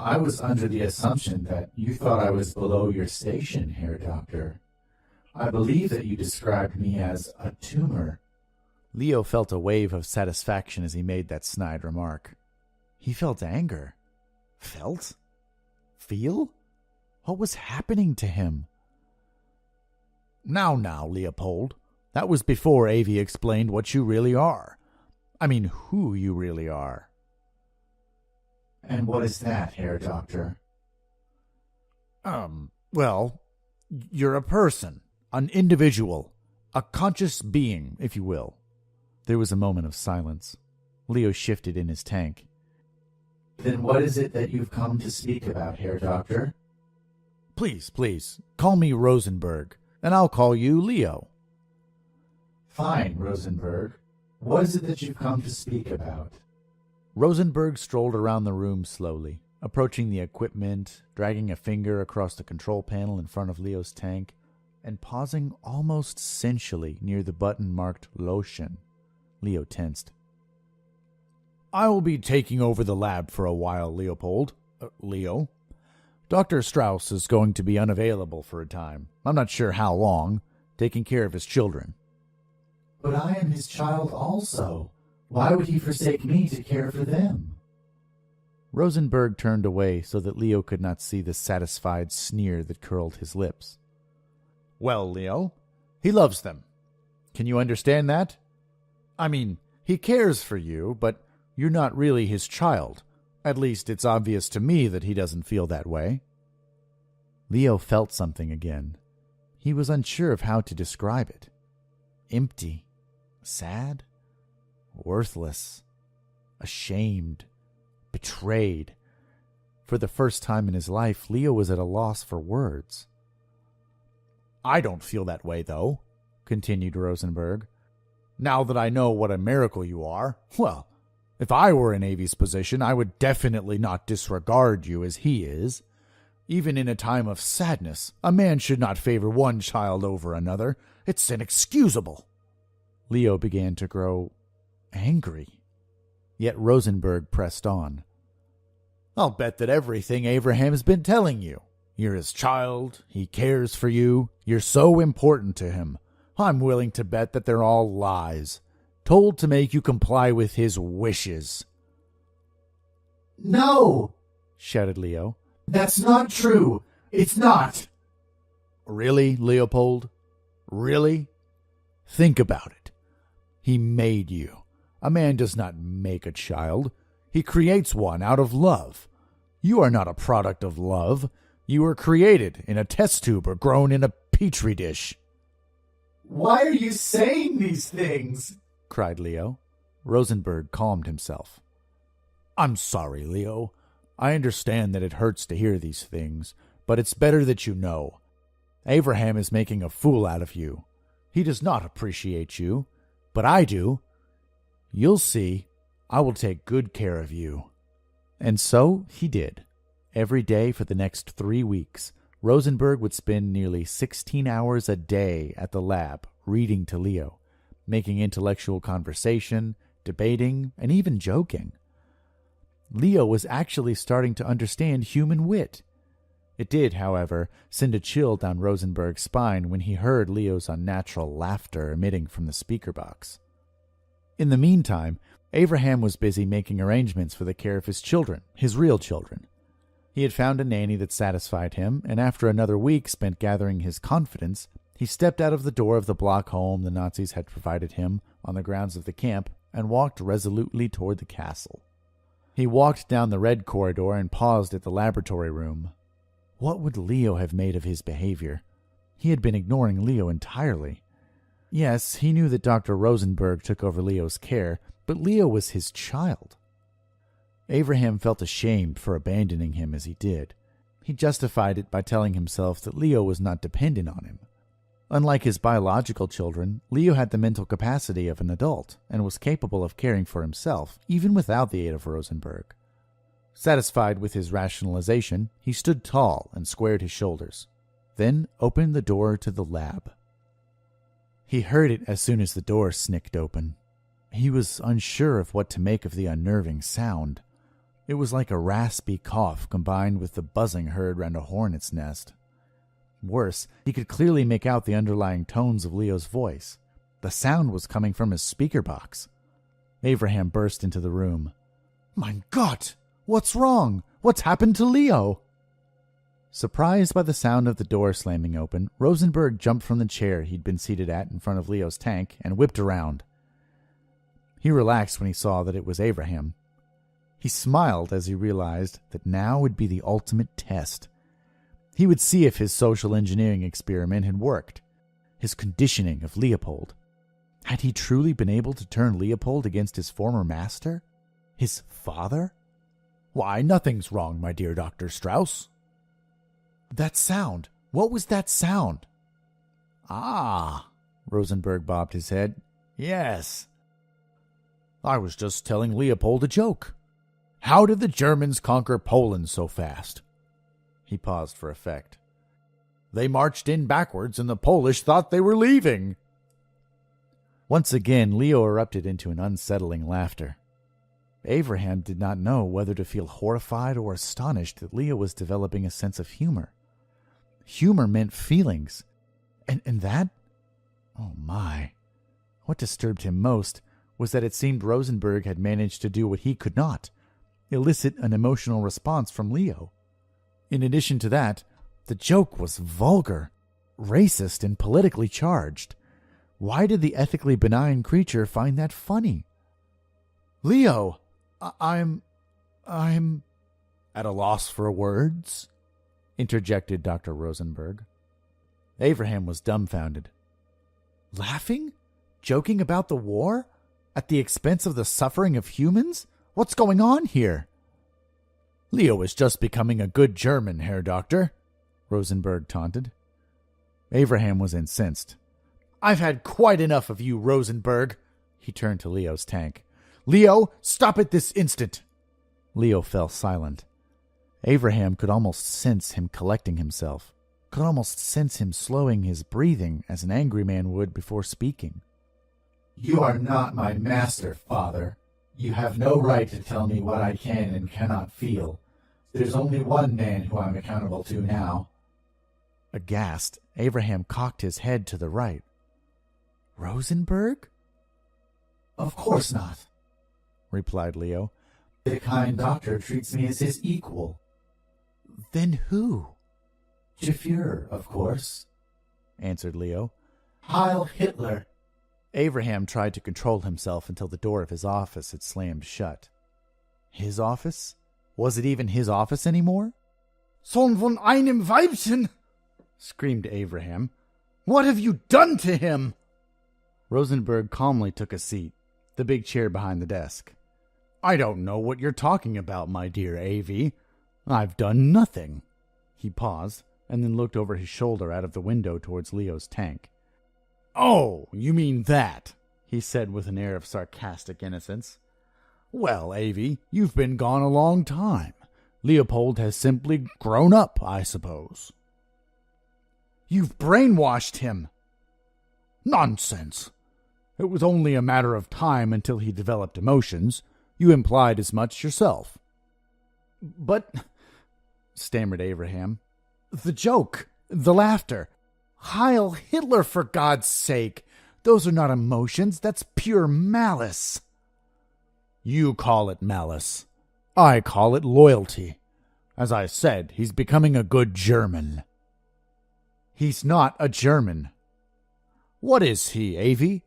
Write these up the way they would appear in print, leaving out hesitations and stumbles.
I was under the assumption that you thought I was below your station, Herr Doctor. I believe that you described me as a tumor. Leo felt a wave of satisfaction as he made that snide remark. He felt anger. Felt? Feel? What was happening to him? Now, Leopold. That was before Avie explained what you really are. I mean, who you really are. And what is that, Herr Doctor? Well, you're a person, an individual, a conscious being, if you will. There was a moment of silence. Leo shifted in his tank. Then what is it that you've come to speak about, Herr Doctor? Please, call me Rosenberg, and I'll call you Leo. Fine, Rosenberg. What is it that you've come to speak about? Rosenberg strolled around the room slowly, approaching the equipment, dragging a finger across the control panel in front of Leo's tank, and pausing almost sensually near the button marked Lotion. Leo tensed. I will be taking over the lab for a while, Leo. Dr. Strauss is going to be unavailable for a time. I'm not sure how long, taking care of his children. But I am his child also. Why would he forsake me to care for them? Rosenberg turned away so that Leo could not see the satisfied sneer that curled his lips. Well, Leo, he loves them. Can you understand that? I mean, he cares for you, but you're not really his child. At least it's obvious to me that he doesn't feel that way. Leo felt something again. He was unsure of how to describe it. Empty. Sad. Worthless. Ashamed. Betrayed. For the first time in his life, Leo was at a loss for words. I don't feel that way, though, continued Rosenberg. Now that I know what a miracle you are, well, if I were in Avie's position, I would definitely not disregard you as he is. Even in a time of sadness, a man should not favor one child over another. It's inexcusable. Leo began to grow angry. Yet Rosenberg pressed on. I'll bet that everything Abraham's been telling you. You're his child, he cares for you, you're so important to him. I'm willing to bet that they're all lies, told to make you comply with his wishes. No! Shouted Leo. That's not true. It's not. Really, Leopold? Really? Think about it. He made you. A man does not make a child. He creates one out of love. You are not a product of love. You were created in a test tube or grown in a petri dish. Why are you saying these things? Cried Leo. Rosenberg calmed himself. I'm sorry, Leo. I understand that it hurts to hear these things, but it's better that you know. Abraham is making a fool out of you. He does not appreciate you, but I do. You'll see. I will take good care of you. And so he did. Every day for the next 3 weeks, Rosenberg would spend nearly 16 hours a day at the lab reading to Leo, making intellectual conversation, debating, and even joking. Leo was actually starting to understand human wit. It did, however, send a chill down Rosenberg's spine when he heard Leo's unnatural laughter emitting from the speaker box. In the meantime, Abraham was busy making arrangements for the care of his children, his real children. He had found a nanny that satisfied him, and after another week spent gathering his confidence, he stepped out of the door of the block home the Nazis had provided him on the grounds of the camp and walked resolutely toward the castle. He walked down the red corridor and paused at the laboratory room. What would Leo have made of his behavior? He had been ignoring Leo entirely. Yes, he knew that Dr. Rosenberg took over Leo's care, but Leo was his child. Abraham felt ashamed for abandoning him as he did. He justified it by telling himself that Leo was not dependent on him. Unlike his biological children, Leo had the mental capacity of an adult and was capable of caring for himself, even without the aid of Rosenberg. Satisfied with his rationalization, he stood tall and squared his shoulders, then opened the door to the lab. He heard it as soon as the door snicked open. He was unsure of what to make of the unnerving sound. It was like a raspy cough combined with the buzzing heard round a hornet's nest. Worse, he could clearly make out the underlying tones of Leo's voice. The sound was coming from his speaker box. Abraham burst into the room. "Mein Gott! What's wrong? What's happened to Leo?" Surprised by the sound of the door slamming open, Rosenberg jumped from the chair he'd been seated at in front of Leo's tank and whipped around. He relaxed when he saw that it was Abraham. He smiled as he realized that now would be the ultimate test. He would see if his social engineering experiment had worked. His conditioning of Leopold. Had he truly been able to turn Leopold against his former master? His father? "Why, nothing's wrong, my dear Dr. Strauss." "That sound. What was that sound?" "Ah," Rosenberg bobbed his head. "Yes. I was just telling Leopold a joke. How did the Germans conquer Poland so fast?" He paused for effect. "They marched in backwards and the Polish thought they were leaving." Once again, Leo erupted into an unsettling laughter. Abraham did not know whether to feel horrified or astonished that Leo was developing a sense of humor. Humor meant feelings. And that? Oh my. What disturbed him most was that it seemed Rosenberg had managed to do what he could not, elicit an emotional response from Leo. In addition to that, the joke was vulgar, racist, and politically charged. Why did the ethically benign creature find that funny? "Leo, I'm at a loss for words," interjected Dr. Rosenberg. Abraham was dumbfounded. "Laughing? Joking about the war? At the expense of the suffering of humans? What's going on here?" "Leo is just becoming a good German, Herr Doctor," Rosenberg taunted. Abraham was incensed. "I've had quite enough of you, Rosenberg." He turned to Leo's tank. "Leo, stop it this instant." Leo fell silent. Abraham could almost sense him collecting himself, could almost sense him slowing his breathing as an angry man would before speaking. "You are not my master, father. You have no right to tell me what I can and cannot feel. There's only one man who I'm accountable to now." Aghast, Abraham cocked his head to the right. "Rosenberg?" "Of course not," replied Leo. "The kind doctor treats me as his equal." "Then who?" "Der Fuhrer, of course," answered Leo. "Heil Hitler." Abraham tried to control himself until the door of his office had slammed shut. His office? Was it even his office anymore? "Sohn von einem Weibchen!" screamed Abraham. "What have you done to him?" Rosenberg calmly took a seat, the big chair behind the desk. "I don't know what you're talking about, my dear A.V. I've done nothing." He paused, and then looked over his shoulder out of the window towards Leo's tank. "Oh, you mean that," he said with an air of sarcastic innocence. "Well, A.V., you've been gone a long time. Leopold has simply grown up, I suppose." "You've brainwashed him." "Nonsense. It was only a matter of time until he developed emotions. You implied as much yourself." "But," stammered Abraham, "the joke, the laughter. Heil Hitler, for God's sake! Those are not emotions, that's pure malice." "You call it malice. I call it loyalty. As I said, he's becoming a good German." "He's not a German." "What is he, A.V.?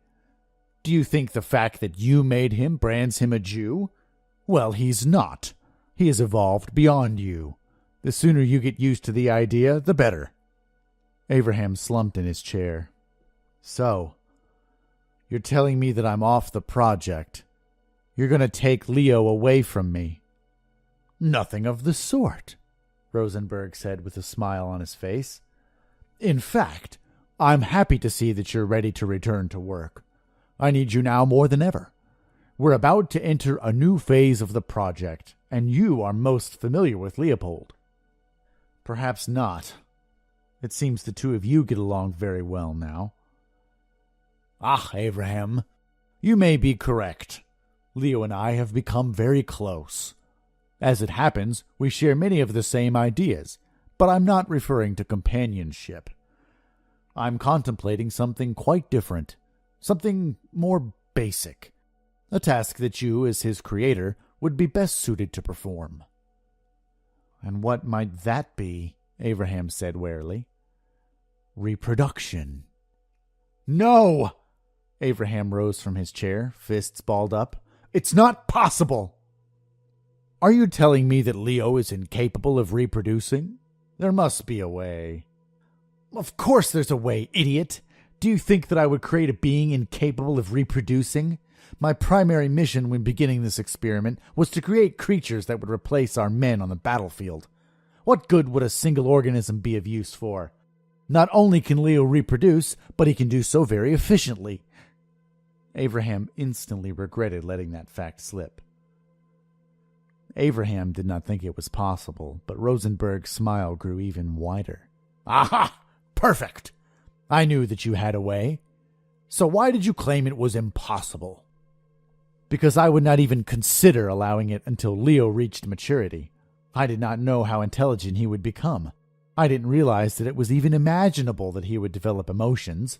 Do you think the fact that you made him brands him a Jew? Well, he's not. He has evolved beyond you. The sooner you get used to the idea, the better." Abraham slumped in his chair. "So, you're telling me that I'm off the project. You're going to take Leo away from me." "Nothing of the sort," Rosenberg said with a smile on his face. "In fact, I'm happy to see that you're ready to return to work. I need you now more than ever. We're about to enter a new phase of the project, and you are most familiar with Leopold." "Perhaps not. It seems the two of you get along very well now." "Ah, Abraham, you may be correct. Leo and I have become very close. As it happens, we share many of the same ideas, but I'm not referring to companionship. I'm contemplating something quite different, something more basic, a task that you, as his creator, would be best suited to perform." "And what might that be?" Abraham said warily. "Reproduction." "No!" Abraham rose from his chair, fists balled up. "It's not possible!" "Are you telling me that Leo is incapable of reproducing? There must be a way." "Of course there's a way, idiot! Do you think that I would create a being incapable of reproducing? My primary mission when beginning this experiment was to create creatures that would replace our men on the battlefield. What good would a single organism be of use for? Not only can Leo reproduce, but he can do so very efficiently." Abraham instantly regretted letting that fact slip. Abraham did not think it was possible, but Rosenberg's smile grew even wider. "Aha! Perfect! I knew that you had a way. So why did you claim it was impossible?" "Because I would not even consider allowing it until Leo reached maturity. I did not know how intelligent he would become. I didn't realize that it was even imaginable that he would develop emotions."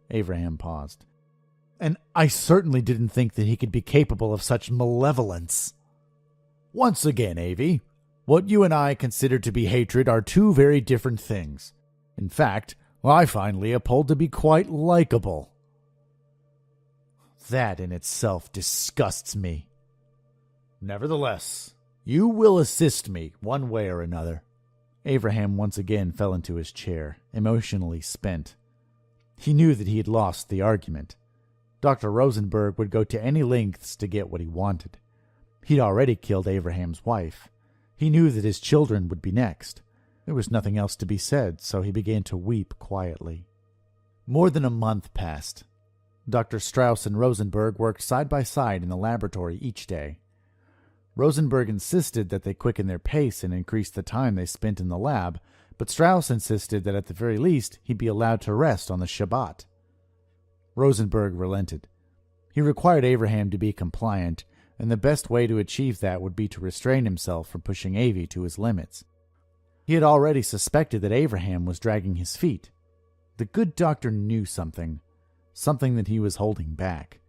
Abraham paused. "And I certainly didn't think that he could be capable of such malevolence." "Once again, Avi, what you and I consider to be hatred are two very different things. In fact, I find Leopold to be quite likable." "That in itself disgusts me." "Nevertheless, you will assist me one way or another." Abraham once again fell into his chair, emotionally spent. He knew that he had lost the argument. Dr. Rosenberg would go to any lengths to get what he wanted. He'd already killed Abraham's wife. He knew that his children would be next. There was nothing else to be said, so he began to weep quietly. More than a month passed. Dr. Strauss and Rosenberg worked side by side in the laboratory each day. Rosenberg insisted that they quicken their pace and increase the time they spent in the lab, but Strauss insisted that at the very least he'd be allowed to rest on the Shabbat. Rosenberg relented. He required Abraham to be compliant, and the best way to achieve that would be to restrain himself from pushing Avi to his limits. He had already suspected that Abraham was dragging his feet. The good doctor knew something that he was holding back.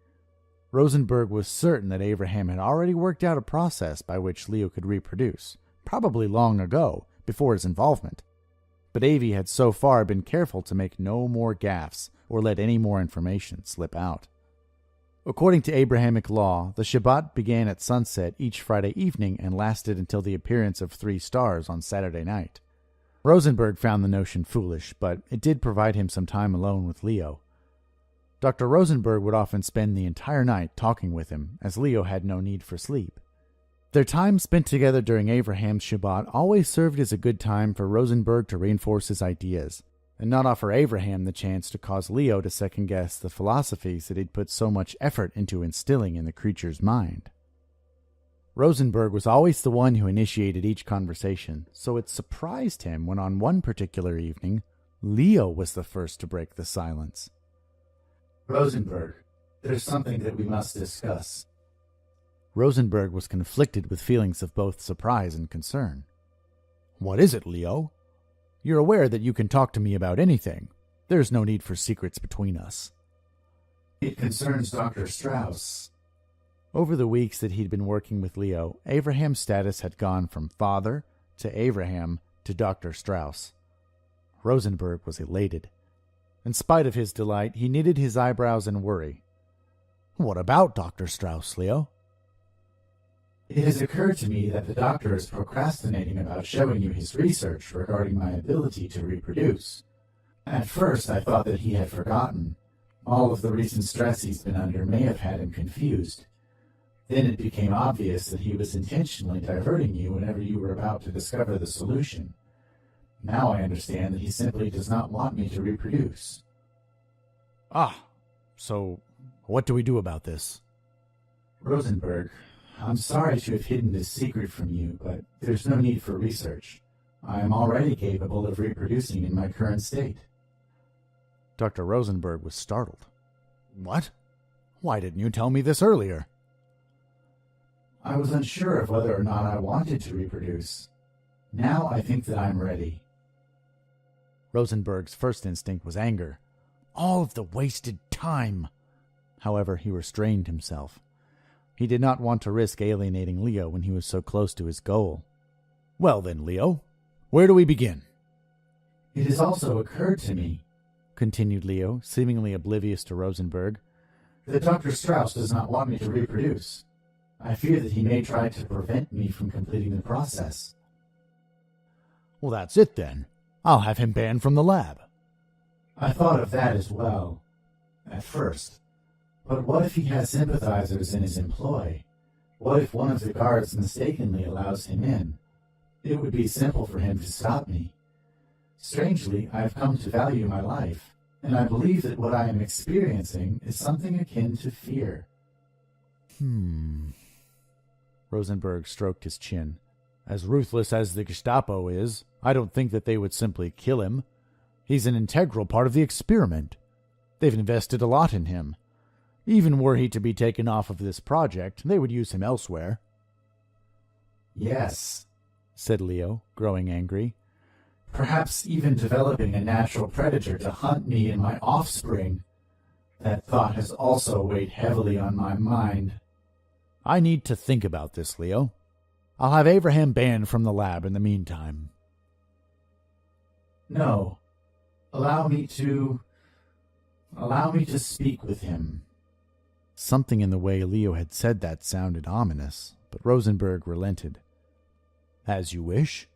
Rosenberg was certain that Abraham had already worked out a process by which Leo could reproduce, probably long ago, before his involvement. But Avi had so far been careful to make no more gaffes or let any more information slip out. According to Abrahamic law, the Shabbat began at sunset each Friday evening and lasted until the appearance of 3 stars on Saturday night. Rosenberg found the notion foolish, but it did provide him some time alone with Leo. Dr. Rosenberg would often spend the entire night talking with him, as Leo had no need for sleep. Their time spent together during Abraham's Shabbat always served as a good time for Rosenberg to reinforce his ideas, and not offer Abraham the chance to cause Leo to second-guess the philosophies that he'd put so much effort into instilling in the creature's mind. Rosenberg was always the one who initiated each conversation, so it surprised him when on one particular evening, Leo was the first to break the silence. "Rosenberg, there's something that we must discuss." Rosenberg was conflicted with feelings of both surprise and concern. "What is it, Leo? You're aware that you can talk to me about anything. There's no need for secrets between us." "It concerns Dr. Strauss." Over the weeks that he'd been working with Leo, Abraham's status had gone from father to Abraham to Dr. Strauss. Rosenberg was elated. In spite of his delight, he knitted his eyebrows in worry. "What about Dr. Strauss, Leo?" "It has occurred to me that the doctor is procrastinating about showing you his research regarding my ability to reproduce. At first, I thought that he had forgotten. All of the recent stress he's been under may have had him confused. Then it became obvious that he was intentionally diverting you whenever you were about to discover the solution. Now I understand that he simply does not want me to reproduce." "Ah, so what do we do about this?" "Rosenberg, I'm sorry to have hidden this secret from you, but there's no need for research. I am already capable of reproducing in my current state." Dr. Rosenberg was startled. "What? Why didn't you tell me this earlier?" I was unsure of whether or not I wanted to reproduce. Now I think that I'm ready. Rosenberg's first instinct was anger. All of the wasted time! However, he restrained himself. He did not want to risk alienating Leo when he was so close to his goal. Well then, Leo, where do we begin? It has also occurred to me, continued Leo, seemingly oblivious to Rosenberg, that Dr. Strauss does not want me to reproduce. I fear that he may try to prevent me from completing the process. Well, that's it then. I'll have him banned from the lab. I thought of that as well, at first. But what if he has sympathizers in his employ? What if one of the guards mistakenly allows him in? It would be simple for him to stop me. Strangely, I have come to value my life, and I believe that what I am experiencing is something akin to fear. Rosenberg stroked his chin. As ruthless as the Gestapo is, I don't think that they would simply kill him. He's an integral part of the experiment. They've invested a lot in him. Even were he to be taken off of this project, they would use him elsewhere. Yes, said Leo, growing angry. Perhaps even developing a natural predator to hunt me and my offspring. That thought has also weighed heavily on my mind. I need to think about this, Leo. I'll have Abraham banned from the lab in the meantime. No. Allow me to speak with him. Something in the way Leo had said that sounded ominous, but Rosenberg relented. As you wish.